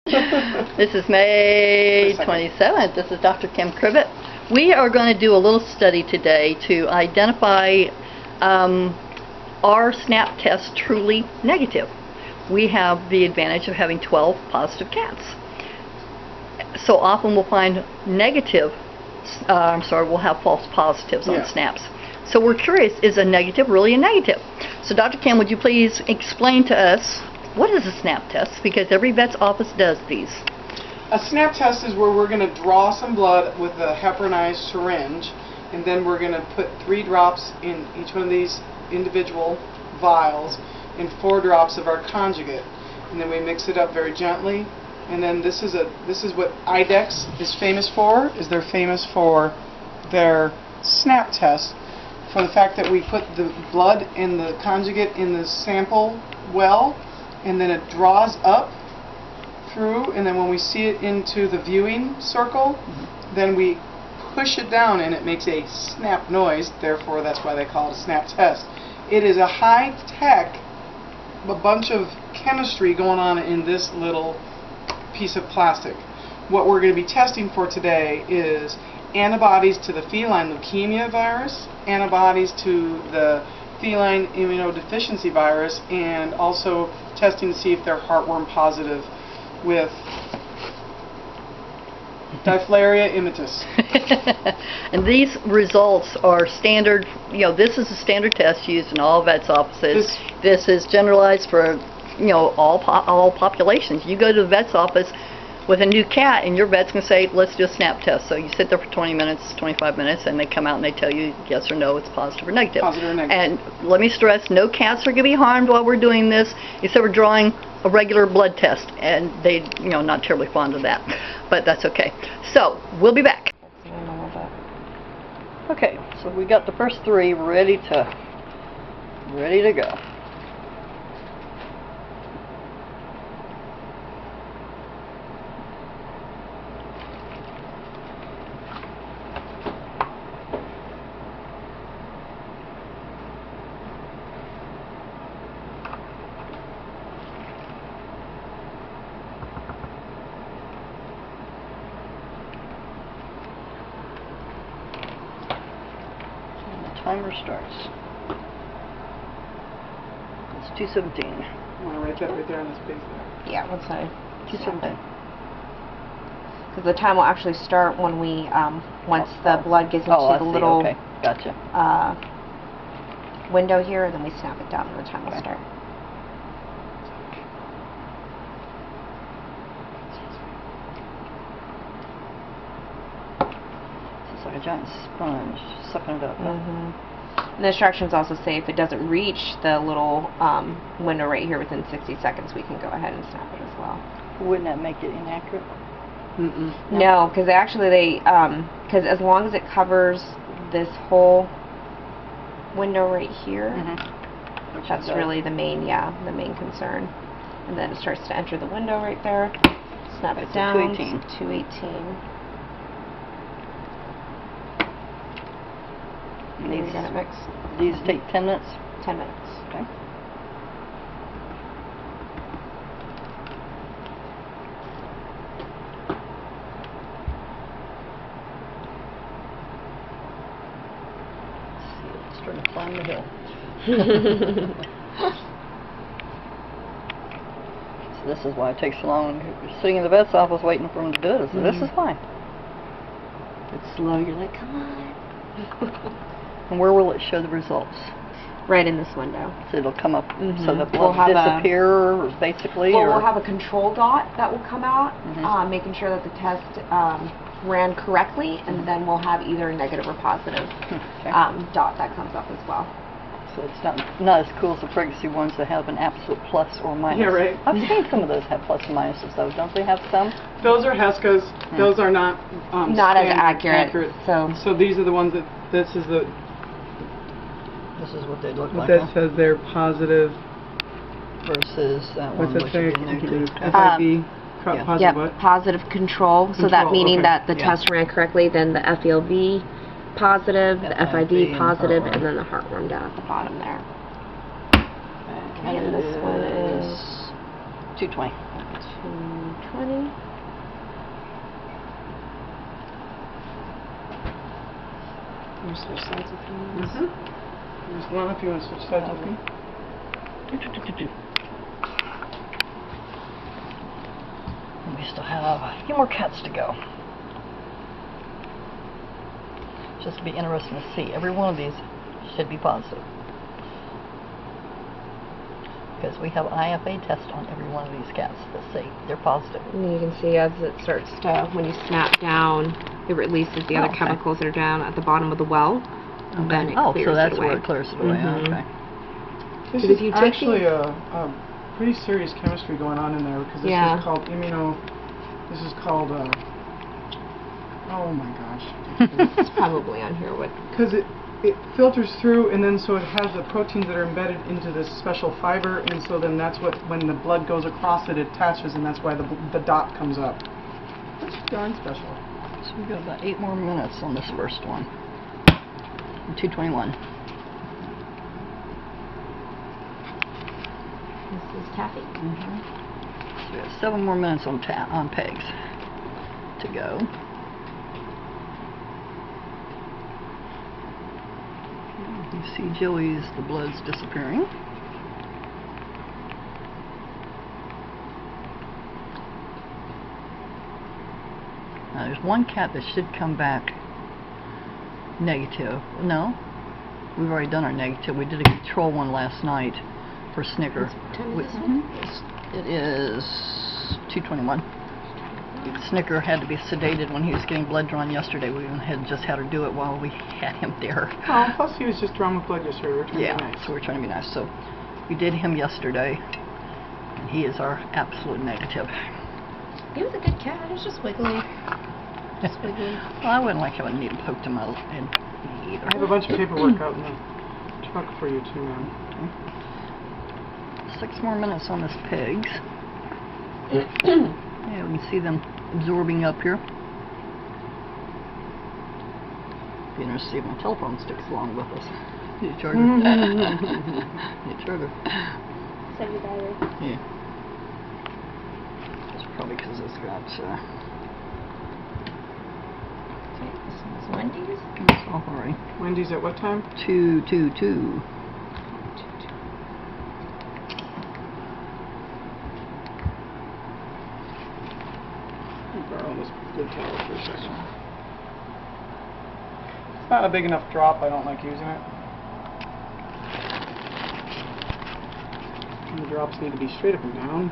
This is May 27th. This is Dr. Kim Cribbett. We are going to do a little study today to identify are SNAP tests truly negative? We have the advantage of having 12 positive cats. So often we'll find negative, we'll have false positives on SNAPs. So we're curious, is a negative really a negative? So Dr. Kim, would you please explain to us what is a SNAP test? Because every vet's office does these. A SNAP test is where we're going to draw some blood with a heparinized syringe, and then we're going to put 3 drops in each one of these individual vials and 4 drops of our conjugate, and then we mix it up very gently. And then this is what IDEX is famous for. They're famous for their SNAP test, for the fact that we put the blood and the conjugate in the sample well, and then it draws up through, and then when we see it into the viewing circle, then we push it down and it makes a snap noise. Therefore, that's why they call it a SNAP test. It is a high-tech, a bunch of chemistry going on in this little piece of plastic. What we're going to be testing for today is antibodies to the feline leukemia virus, antibodies to the feline immunodeficiency virus, and also testing to see if they're heartworm positive with Diphtheria immitis. And these results are standard, this is a standard test used in all vets' offices. This is generalized for, all populations. You go to the vet's office with a new cat and your vet's going to say, let's do a SNAP test. So you sit there for 20 minutes, 25 minutes, and they come out and they tell you yes or no, it's positive or negative. Positive or negative. And let me stress, no cats are going to be harmed while we're doing this, except we're drawing a regular blood test, and they, not terribly fond of that, but that's okay. So we'll be back. Okay, so we got the first 3 ready to go. Timer starts. It's 2:17. You want to write that right there on this page there? Yeah, let's say 2:17. Because the time will actually start when we, once the blood gets into the little window here, and then we snap it down, and the time will start. It's like a giant sponge sucking it up. And the instructions also say if it doesn't reach the little window right here within 60 seconds, we can go ahead and snap it as well. Wouldn't that make it inaccurate? No, because actually because as long as it covers this whole window right here, that's really the main concern. And then it starts to enter the window right there. Snap it down. 218. 218. These take 10 minutes? 10 minutes. Okay. Let's see, it's starting to climb the hill. So this is why it takes so long. You're sitting in the vet's office waiting for them to do it. So this is fine. It's slow, you're like, come on. And where will it show the results? Right in this window. So it'll come up, so the blood will disappear, basically? Well, we'll have a control dot that will come out, making sure that the test ran correctly, and then we'll have either a negative or positive dot that comes up as well. So it's not as cool as the pregnancy ones that have an absolute plus or minus. Yeah, right. I've seen some of those have plus and minuses, though. Don't they have some? Those are HESCAs. Those are not not as accurate. So these are the ones that this is what they look like. That says they're positive versus that one. What's that say? FIV. Positive what? Positive control. So that meaning that the test ran correctly, then the FELV positive, the FIV positive, and then the heartworm down at the bottom there. And this one is 220. 220. Wanna switch sides if you want. There's one if you want to switch sides with me. We still have a few more cats to go. Just be interesting to see. Every one of these should be positive. Because we have IFA test on every one of these cats that say they're positive. And you can see as it starts to, when you snap down, it releases the other chemicals that are down at the bottom of the well. And then it clears so that's it away. where it clears it away. Okay. This Because is actually a pretty serious chemistry going on in there, because this is called this is called, oh my gosh. It's probably on here. What? Because it filters through, and then so it has the proteins that are embedded into this special fiber, and so then that's what, when the blood goes across it, it attaches, and that's why the dot comes up. That's darn special. So we've got about 8 more minutes on this first one. 2:21. This is taffy. So we have 7 more minutes on pegs to go. You see Joey's, the blood's disappearing. Now there's one cat that should come back negative. No, we've already done our negative. We did a control one last night for Snicker. It is 2:21. Snicker had to be sedated when he was getting blood drawn yesterday. We had just had her do it while we had him there. Oh, plus he was just drawn with blood yesterday. We're trying to be nice. So we're trying to be nice. So we did him yesterday, and he is our absolute negative. He was a good cat. It was just wiggly. Just wiggly. Well, I wouldn't like having a needle poked in my head either. I have a bunch of paperwork out in the truck for you too, ma'am. 6 more minutes on this pigs. Yeah, we can see them absorbing up here. Be interested to see if my telephone sticks along with us. Need a charger. Need a charger. Save your battery. Yeah. It's probably because it's got. Okay, this one's Wendy's. It's off already. Wendy's at what time? 2:22. Borrow this good towel for a second. It's not a big enough drop. I don't like using it. And the drops need to be straight up and down.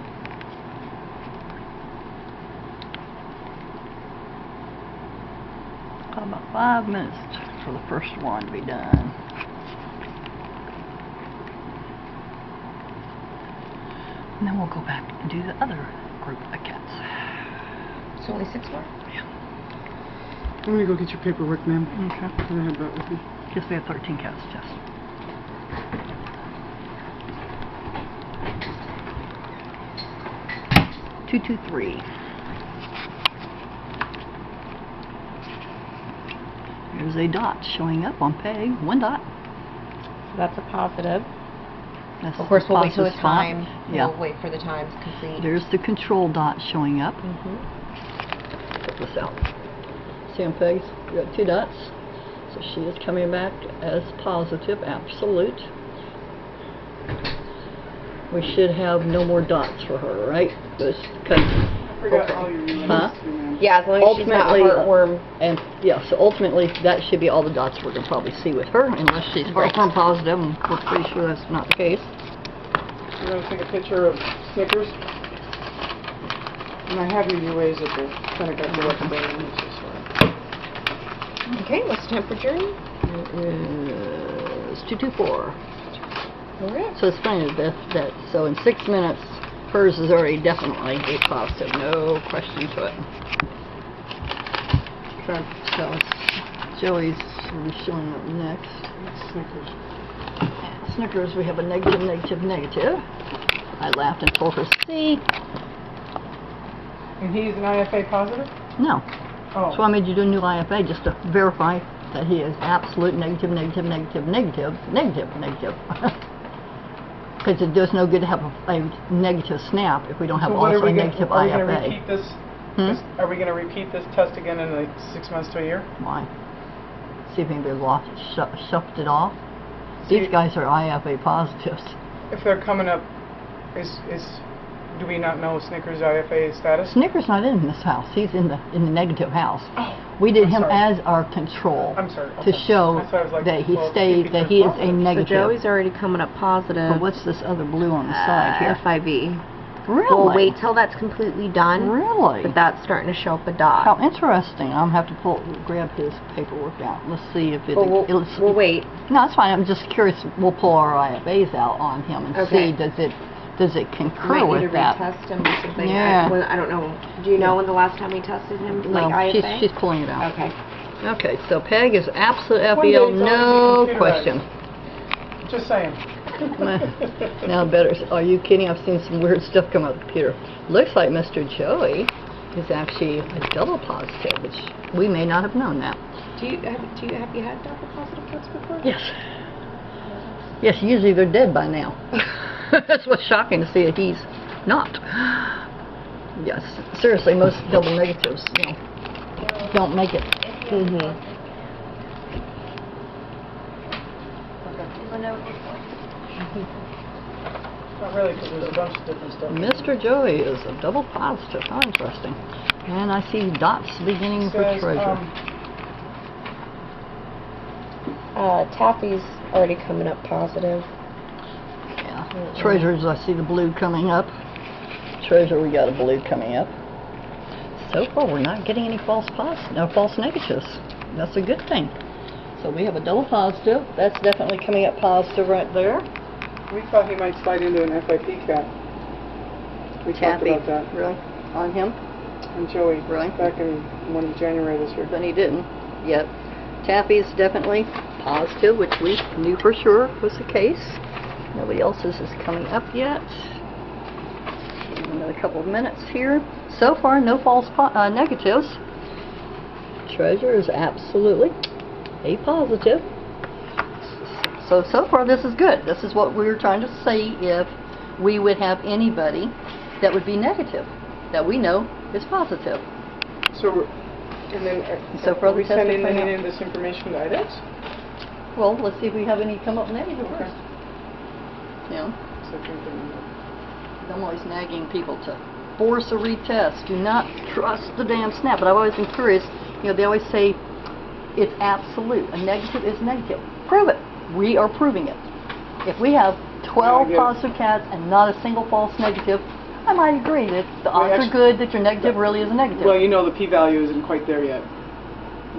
About 5 minutes for the first one to be done. And then we'll go back and do the other group of cats. It's only 6 more? Yeah. I'm gonna go get your paperwork, ma'am. Okay. Can I have that with me? Guess we have 13 cats, Jess. Two, 3. There's a dot showing up on peg. 1 dot. So that's a positive. That's Of course, we'll wait till the positive spot. time. Yeah. We'll wait for the time to complete. There's the control dot showing up. Put this out. See on pegs? We got 2 dots. So she is coming back as positive, absolute. We should have no more dots for her, right? Because I forgot all your reasons, ma'am. Yeah, as long as she's not a heartworm. And yeah, so ultimately that should be all the dots we're gonna probably see with her, unless she's heartworm positive, and we're pretty sure that's not the case. We're going to take a picture of Snickers. And I have you new ways at the clinic at the recommendation. Okay, what's the temperature? It is 224. Alright. So it's funny that so in 6 minutes hers is already definitely a positive, no question to it. Okay. So it's Joey's will be showing up next. Snickers. Snickers, we have a negative, negative, negative. I laughed and told her, see? And he's an IFA positive? No. Oh. So I made you do a new IFA just to verify that he is absolute negative, negative, negative, negative, negative, negative. Because it does no good to have a negative SNAP if we don't have also a negative IFA. Are we going to repeat this? Are we going to repeat this test again in like 6 months to a year? Why? See if anybody shuffled it off. See, These guys are IFA positives. if they're coming up, do we not know Snicker's IFA status? Snicker's not in this house. He's in the negative house. Oh, we did I'm him sorry. as our control I'm sorry. to show That's why I was like, that he well, stayed, that he is a positive. negative. So Joey's already coming up positive. But what's this other blue on the side here? FIV. Really? We'll wait till that's completely done. Really? But that's starting to show up a dot. How interesting. I'm gonna have to grab his paperwork out. Let's see if it. But we'll wait. No, it's fine. I'm just curious. We'll pull our IFAs out on him and Okay. see does it concur Might need with to that. retest him or something. Yeah. I don't know. Do you know when the last time we tested him? No, Like IFA? she's pulling it out. Okay. Okay, so PEG is absolute One day FEL, it's already no computerized. question. Just saying. Now better. Are you kidding? I've seen some weird stuff come out of the computer. Looks like Mr. Joey is actually a double positive, which we may not have known that. Have you had double positive cuts before? Yes. Yes, usually they're dead by now. That's what's shocking to see that he's not. Yes, seriously, most double negatives, don't make it. Mm-hmm. Not really, because there's a bunch of different stuff. Mr. Joey is a double positive. How interesting. And I see dots beginning for Says, treasure. Taffy's already coming up positive. Yeah. Treasures, I see the blue coming up. Treasure, we got a blue coming up. So far, we're not getting any false negatives. That's a good thing. So we have a double positive. That's definitely coming up positive right there. We thought he might slide into an FIP cat. We talked about that. Really? On him? And Joey. Really? Back in January this year. Then he didn't yet. Taffy's definitely positive, which we knew for sure was the case. Nobody else's is coming up yet. Give him another couple of minutes here. So far, no false negatives. Treasure is absolutely a positive. So far this is good. This is what we were trying to see, if we would have anybody that would be negative, that we know is positive. So, and then So far are we the test is sending coming in this information to IDEX? Well, let's see if we have any come up negative Okay. first. I'm always nagging people to force a retest. Do not trust the damn snap. But I've always been curious. They always say it's absolute. A negative is negative. Prove it. We are proving it. If we have 12 positive cats and not a single false negative, I might agree that the odds are good that your negative really is a negative. Well, the p-value isn't quite there yet.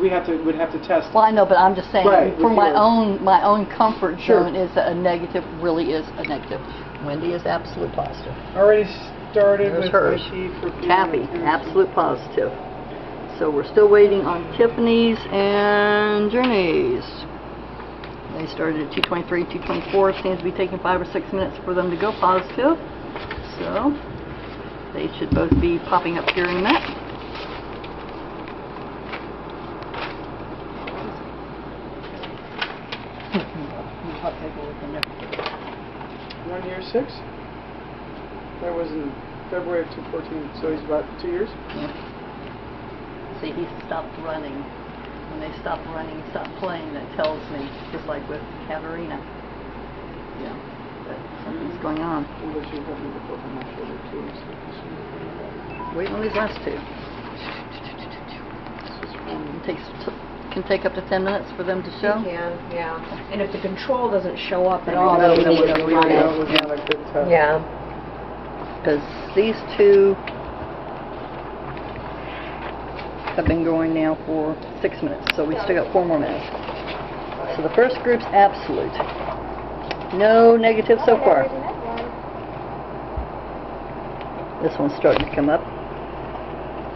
We'd have to test. Well, I know, but I'm just saying, Right, for with my your- own comfort Sure. zone, is that a negative really is a negative. Wendy is absolute positive. Already started There's with hers. IP for Taffy, absolute positive. So we're still waiting on Tiffany's and Journey's. They started at 223, 224. Seems to be taking 5 or 6 minutes for them to go positive. So they should both be popping up here in a minute. I'll take a look in there. 1 year 6? That was in February of 2014, so he's about 2 years? Yeah. See, he stopped running. When they stop running, stop playing, that tells me, just like with Katerina, that something's going on. Unless you have me before on my shoulder too. Wait on these last two. Can take up to 10 minutes for them to show. You can, yeah. And if the control doesn't show up at Then all, we then know we need that to we run know. it. was not a good test. Yeah. Because these two have been going now for 6 minutes, so we still got 4 more minutes. So the first group's absolute. No negative so far. This one's starting to come up.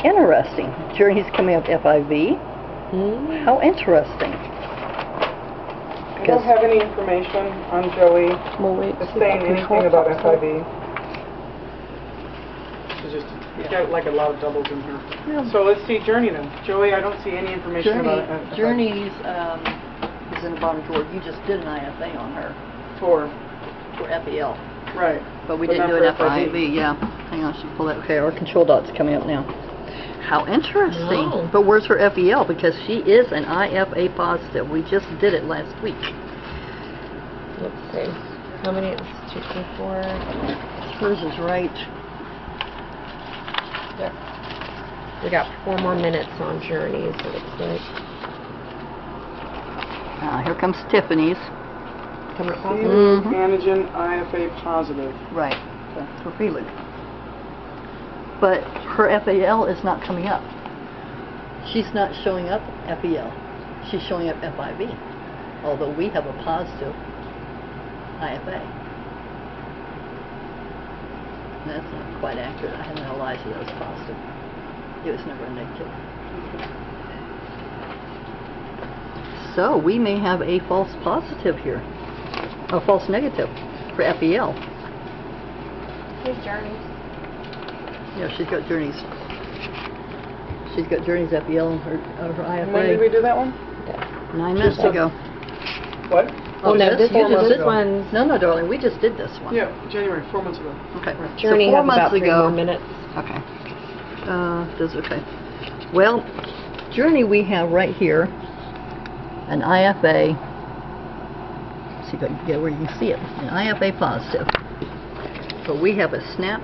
Interesting. Journey's coming up FIV. How interesting. I don't have any information on Joey saying anything about FIV. It's just, he's got like a lot of doubles in here. Yeah. So let's see Journey then. Joey, I don't see any information about it. Journey's is in the bottom drawer. You just did an IFA on her For FEL. right. But we But didn't not do an for FIV. FIV, yeah. Hang on, I should pull that. Okay, our control dot's coming up now. How interesting. No. But where's her FEL? Because she is an IFA positive. We just did it last week. Let's see. How many? 2, 3, 4. Hers is right. Yep. We got 4 more minutes on Journeys, it looks like. Here comes Tiffany's. Coming up Fever, Mhm. antigen, IFA positive. Right. For FELV. But her FAL is not coming up. She's not showing up FEL. She's showing up FIV. Although we have a positive IFA. That's not quite accurate. I had an analyzer that was positive. It was never a negative. So we may have a false positive here. A false negative for FEL. Here's Journeys. Yeah, she's got Journeys. She's got Journeys FEL and her IFA. When did we do that one? 9 minutes Just ago. What? Oh, no, this you just did one's... No, darling, we just did this one. Yeah, January, 4 months ago. Okay. Journey so 4 has months about 3 ago. more minutes. Okay. Does okay. Well, Journey we have right here an IFA. See if I can get where you can see it. An IFA positive. But we have a SNAP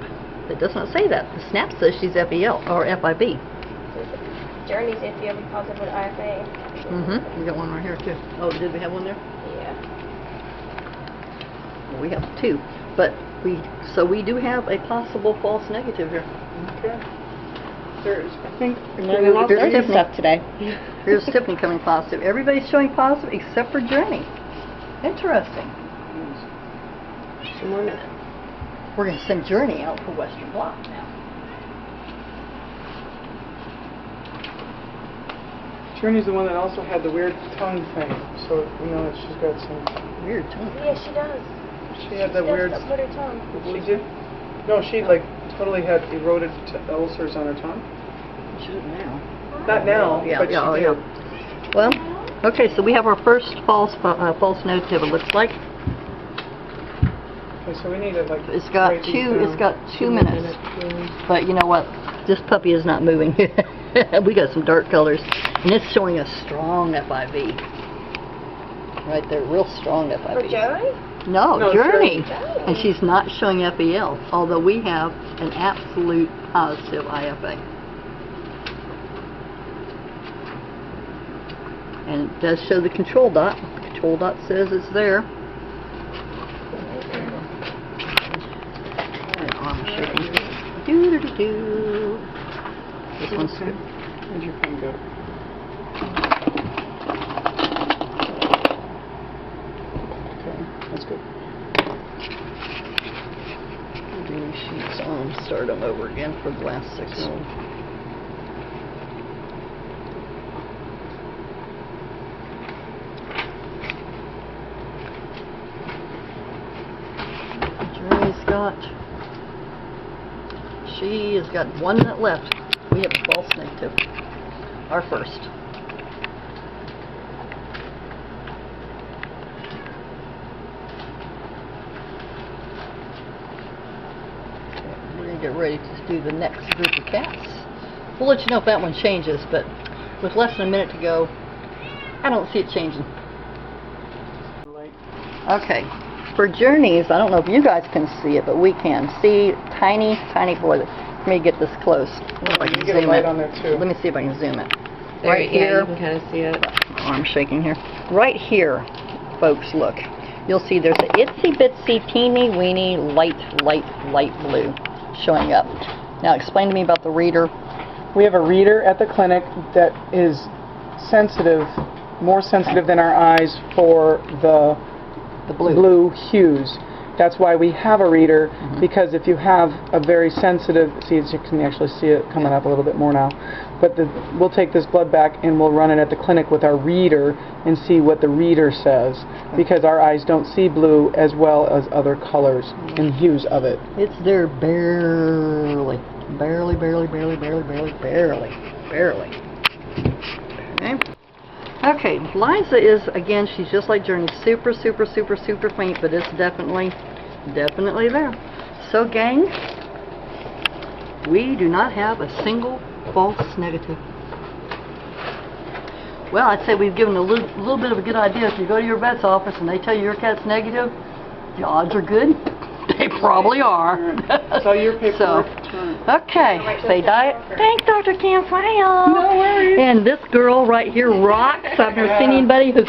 that does not say that. The SNAP says she's FEL or FIV. Journeys if you have a positive with IFA. Mm-hmm. We got one right here too. Oh, did we have one there? Yeah. Well, we have 2. But we do have a possible false negative here. Okay. There's, I think, No, we lost Here's our Tiffany. stuff today. Here's Tiffany coming positive. Everybody's showing positive except for Journey. Interesting. 2 more minutes. We're going to send Journey out for Western Blot now. Journey's the one that also had the weird tongue thing, so we know that she's got some. Weird tongue. Yeah, she does. She had She that does weird. split her tongue. She did? No, she like totally had eroded ulcers on her tongue. She doesn't now. Not now, Yeah, but yeah, she yeah. did. Well, okay, so we have our first false negative. It looks like Okay, so we need to like. it's got write these 2. down. It's got 2 more minutes. But you know what? This puppy is not moving. We got some dark colors, and it's showing a strong FIV. Right there, real strong For FIV. Joey? No, No, Journey. Journey. And she's not showing FEL, although we have an absolute positive IFA. And it does show the control dot. The control dot says it's there. And arm shaking. Do-do-do-do. This one's good. Where'd your pen go? Okay, that's good. Doing sheets on. Start them over again for the last 6 minutes. She has got 1 minute left. We have a false negative. Our first. Okay, we're going to get ready to do the next group of cats. We'll let you know if that one changes, but with less than a minute to go, I don't see it changing. Okay, for Journeys, I don't know if you guys can see it, but we can see tiny, tiny boy. Let me get this close. If I You can get a zoom light it. on there too. Let me see if I can zoom it. There, Right yeah, here. you can kind of see it. Arm shaking here. Right here, folks, look. You'll see there's an itsy bitsy teeny weeny light blue showing up. Now explain to me about the reader. We have a reader at the clinic that is sensitive, more sensitive than our eyes for the blue hues. That's why we have a reader, because if you have a very sensitive, see, you can actually see it coming up a little bit more now, but we'll take this blood back and we'll run it at the clinic with our reader and see what the reader says, because our eyes don't see blue as well as other colors and hues of it. It's there barely. Barely. Okay. Okay, Liza is, again, she's just like Journey, super faint, but it's definitely there. So, gang, we do not have a single False negative. Well, I'd say we've given a little bit of a good idea. If you go to your vet's office and they tell you your cat's negative, the odds are good. They probably are. So your paperwork. Okay, say diet. Thanks, Dr. Camp. Smile. No worries. And this girl right here rocks. I've never seen anybody who